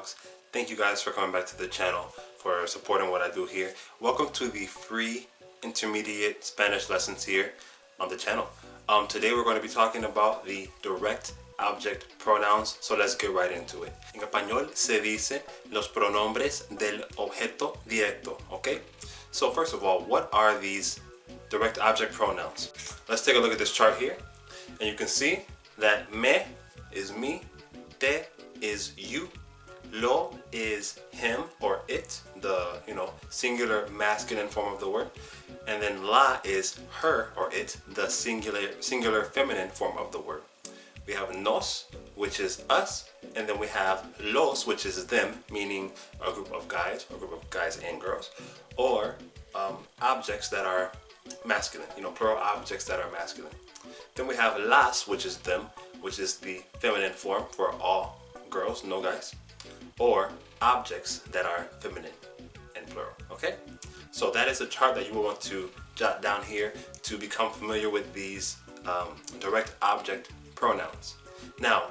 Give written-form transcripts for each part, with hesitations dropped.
Blogs. Thank you guys for coming back to the channel, for supporting what I do here. Welcome to the free intermediate Spanish lessons here on the channel. Today we're going to be talking about the direct object pronouns, so let's get right into it. En español se dice los pronombres del objeto directo, okay? So first of all, what are these direct object pronouns? Let's take a look at this chart here, and you can see that me is me, te is you, lo is him or it, the singular masculine form of the word, and then la is her or it, the singular feminine form of the word. We have nos, which is us, and then we have los, which is them, meaning a group of guys and girls, or objects that are masculine, plural objects that are masculine. Then we have las, which is them, which is the feminine form for all girls, no guys, or objects that are feminine and plural, okay? So that is a chart that you will want to jot down here to become familiar with these direct object pronouns. Now,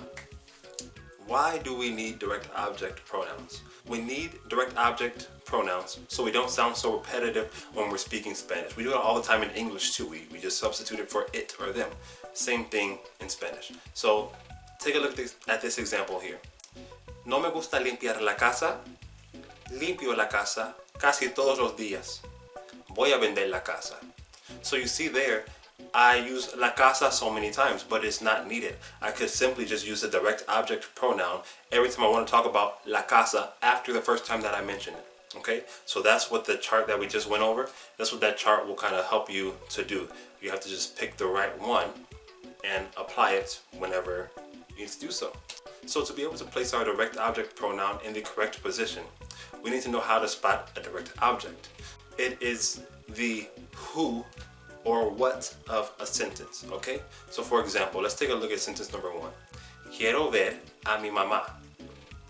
why do we need direct object pronouns? We need direct object pronouns so we don't sound so repetitive when we're speaking Spanish. We do it all the time in English too. We just substitute it for it or them. Same thing in Spanish. So take a look at this example here. No me gusta limpiar la casa. Limpio la casa casi todos los días. Voy a vender la casa. So you see there, I use la casa so many times, but it's not needed. I could simply just use the direct object pronoun every time I want to talk about la casa after the first time that I mention it. Okay, so that's what the chart that we just went over, that's what that chart will kind of help you to do. You have to just pick the right one and apply it whenever you need to do so. So to be able to place our direct object pronoun in the correct position, we need to know how to spot a direct object. It is the who or what of a sentence, okay? So for example, let's take a look at sentence number 1. Quiero ver a mi mamá.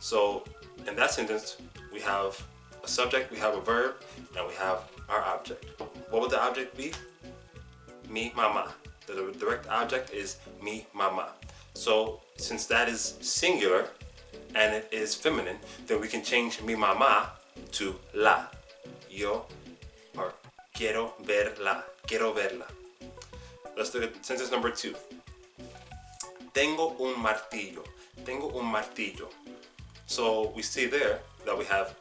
So in that sentence, we have a subject, we have a verb, and we have our object. What would the object be? Mi mamá. The direct object is mi mamá. So since that is singular and it is feminine, then we can change mi mamá to la. Yo, or quiero verla. Quiero verla. Let's look at sentence number 2. Tengo un martillo. Tengo un martillo. So we see there that we have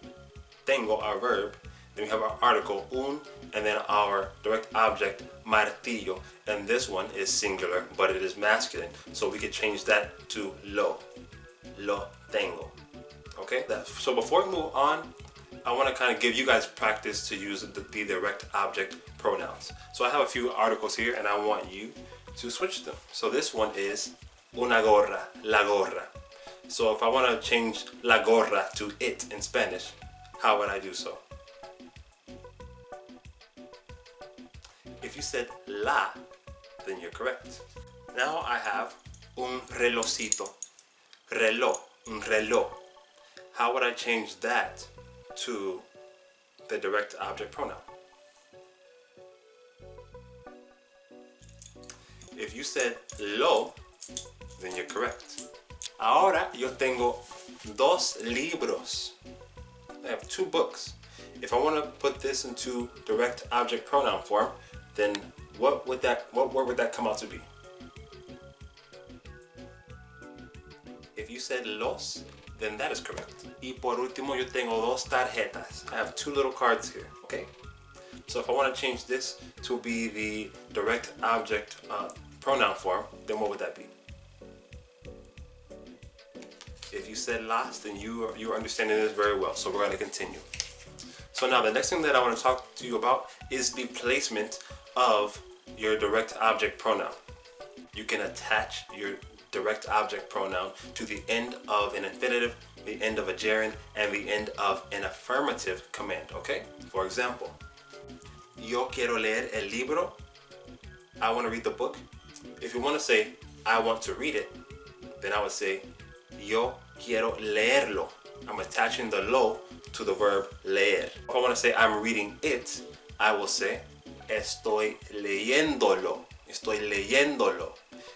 tengo, our verb, then we have our article un, and then our direct object martillo, and this one is singular but it is masculine, so we could change that to lo tengo. Okay, so before we move on, I want to kind of give you guys practice to use the direct object pronouns. So I have a few articles here and I want you to switch them. So this one is una gorra, la gorra. So if I want to change la gorra to it in Spanish, how would I do so? If you said la, then you're correct. Now I have un relojito, reloj, un reloj. How would I change that to the direct object pronoun? If you said lo, then you're correct. Ahora yo tengo dos libros. I have 2 books. If I want to put this into direct object pronoun form, then what word would that come out to be? If you said los, then that is correct. Y por último, yo tengo dos tarjetas. I have 2 little cards here, okay? So if I want to change this to be the direct object pronoun form, then what would that be? If you said las, then you are understanding this very well, so we're going to continue. So now the next thing that I want to talk to you about is the placement of your direct object pronoun. You can attach your direct object pronoun to the end of an infinitive, the end of a gerund, and the end of an affirmative command, okay? For example, yo quiero leer el libro. I want to read the book. If you want to say, I want to read it, then I would say, yo quiero leerlo. I'm attaching the lo to the verb leer. If I want to say I'm reading it, I will say, estoy leyéndolo. Estoy leyéndolo.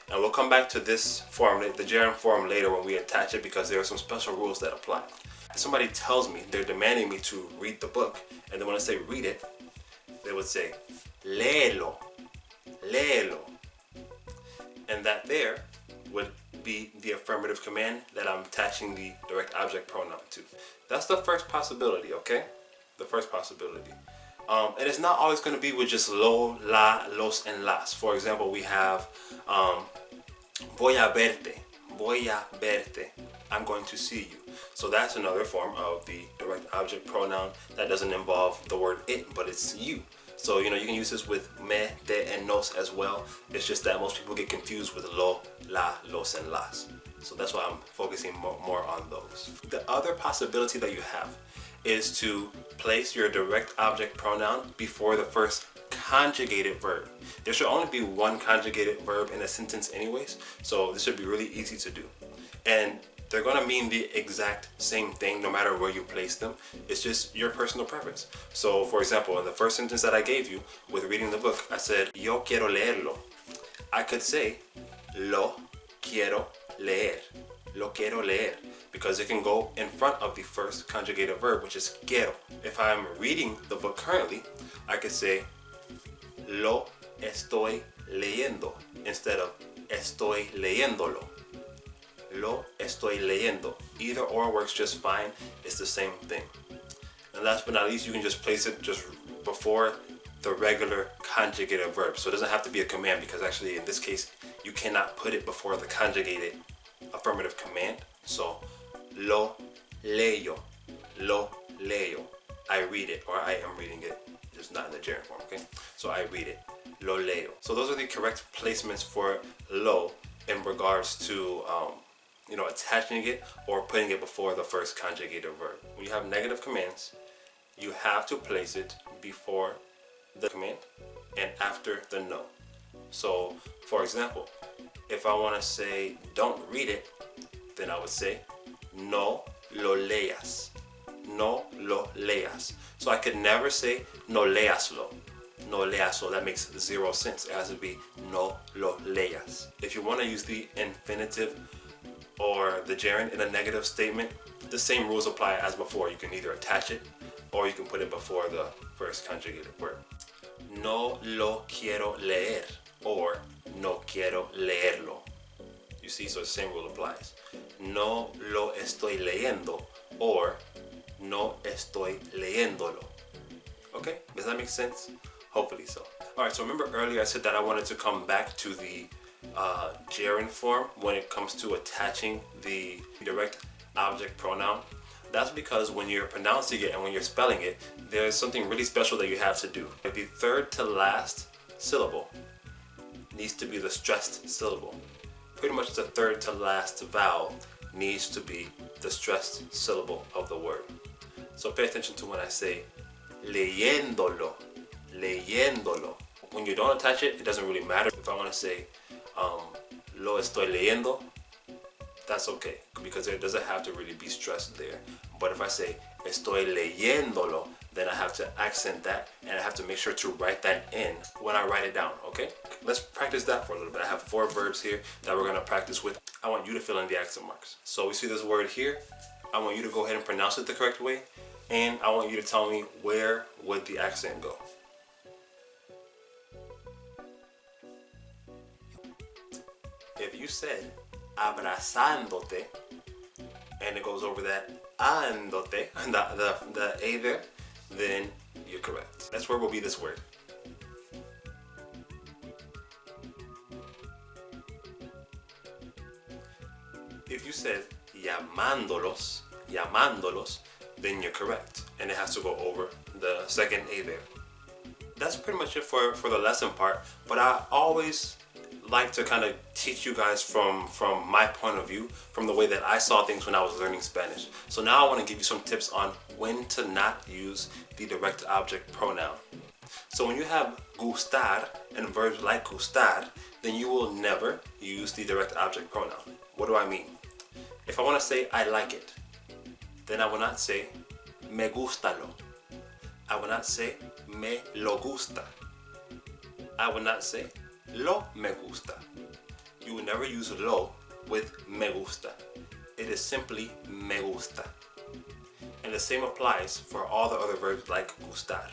And we'll come back to this form, the gerund form, later when we attach it, because there are some special rules that apply. somebody tells me, they're demanding me to read the book, and then when I say read it, they would say, léelo, léelo. And that there would be the affirmative command that I'm attaching the direct object pronoun to. That's the first possibility, okay? The first possibility. And it's not always going to be with just lo, la, los, and las. For example, we have voy a verte, I'm going to see you. So that's another form of the direct object pronoun that doesn't involve the word it, but it's you. So, you can use this with me, te, and nos as well. It's just that most people get confused with lo, la, los, and las. So that's why I'm focusing more on those. The other possibility that you have is to place your direct object pronoun before the first conjugated verb. There should only be one conjugated verb in a sentence anyways, so this should be really easy to do. And they're going to mean the exact same thing no matter where you place them. It's just your personal preference. So for example, in the first sentence that I gave you with reading the book, I said, yo quiero leerlo. I could say, lo quiero leer. Lo quiero leer. Because it can go in front of the first conjugated verb, which is quiero. If I'm reading the book currently, I could say, lo estoy leyendo instead of estoy leyéndolo. Lo estoy leyendo. Either or works just fine. It's the same thing. And last but not least, you can just place it just before the regular conjugated verb. So it doesn't have to be a command, because actually in this case, you cannot put it before the conjugated affirmative command. So lo leo, lo leo. I read it, or I am reading it, just not in the gerund form, okay? So I read it, lo leo. So those are the correct placements for lo in regards to attaching it or putting it before the first conjugated verb. When you have negative commands, you have to place it before the command and after the no. So, for example, if I want to say don't read it, then I would say no lo leas. No lo leas. So I could never say no leaslo. No leaslo. That makes zero sense. It has to be no lo leas. If you want to use the infinitive or the gerund in a negative statement, the same rules apply as before. You can either attach it or you can put it before the first conjugated verb. No lo quiero leer or no quiero leerlo. You see, so the same rule applies. No lo estoy leyendo or no estoy leyéndolo. Okay, does that make sense? Hopefully so. All right, so remember earlier I said that I wanted to come back to the gerund form when it comes to attaching the direct object pronoun. That's because when you're pronouncing it and when you're spelling it, there's something really special that you have to do. The third to last syllable needs to be the stressed syllable. Pretty much the third to last vowel needs to be the stressed syllable of the word. So pay attention to when I say leyéndolo, leyéndolo. When you don't attach it, it doesn't really matter. If I want to say lo estoy leyendo, that's okay, because it doesn't have to really be stressed there. But if I say estoy leyéndolo, then I have to accent that and I have to make sure to write that in when I write it down, okay? Let's practice that for a little bit. I have 4 verbs here that we're gonna practice with. I want you to fill in the accent marks. So we see this word here. I want you to go ahead and pronounce it the correct way, and I want you to tell me where would the accent go. If you said abrazándote, and it goes over that ándote, the A there, then you're correct. That's where will be this word. If you said llamándolos, then you're correct, and it has to go over the second A there. That's pretty much it for the lesson part, but I always like to kind of teach you guys from my point of view, from the way that I saw things when I was learning Spanish. So now I want to give you some tips on when to not use the direct object pronoun. So when you have gustar and verbs like gustar, then you will never use the direct object pronoun. What do I mean? If I want to say I like it, then I will not say me gustalo. I will not say me lo gusta. I will not say lo me gusta. You will never use lo with me gusta. It is simply me gusta. And the same applies for all the other verbs like gustar.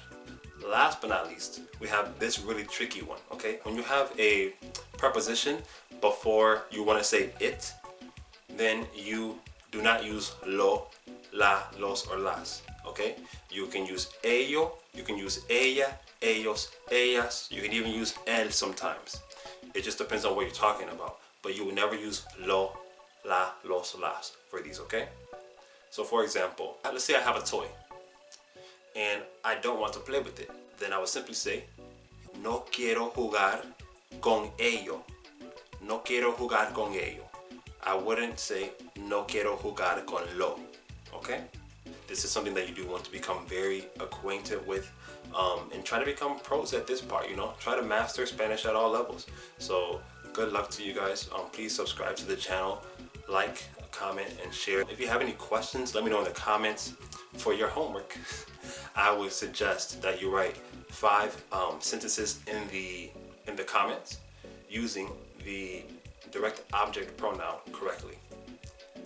Last but not least, we have this really tricky one, okay? When you have a preposition before you want to say it, then you do not use lo, la, los, or las, okay? You can use ello, you can use ella, ellos, ellas, you can even use él sometimes. It just depends on what you're talking about. But you will never use lo, la, los, las for these, okay? So for example, let's say I have a toy and I don't want to play with it. Then I would simply say, no quiero jugar con ello. No quiero jugar con ello. I wouldn't say, no quiero jugar con lo, okay? This is something that you do want to become very acquainted with and try to become pros at this part, you know? Try to master Spanish at all levels. So good luck to you guys. Please subscribe to the channel, like, comment, and share. If you have any questions, let me know in the comments. For your homework, I would suggest that you write 5 sentences in the comments using the direct object pronoun correctly.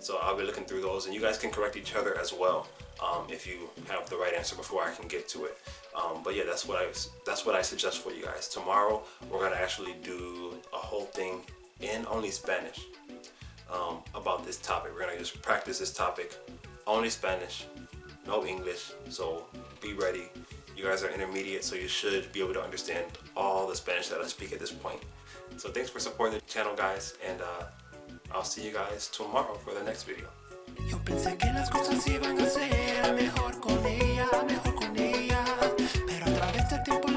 So I'll be looking through those, and you guys can correct each other as well if you have the right answer before I can get to it. But yeah, that's what I suggest for you guys. Tomorrow we're gonna actually do a whole thing in only Spanish about this topic. We're gonna just practice this topic, only Spanish, no English. So be ready. You guys are intermediate, so you should be able to understand all the Spanish that I speak at this point. So thanks for supporting the channel, guys, and I'll see you guys tomorrow for the next video. Yo pensé que las cosas iban a ser mejor con ella, pero a través del tiempo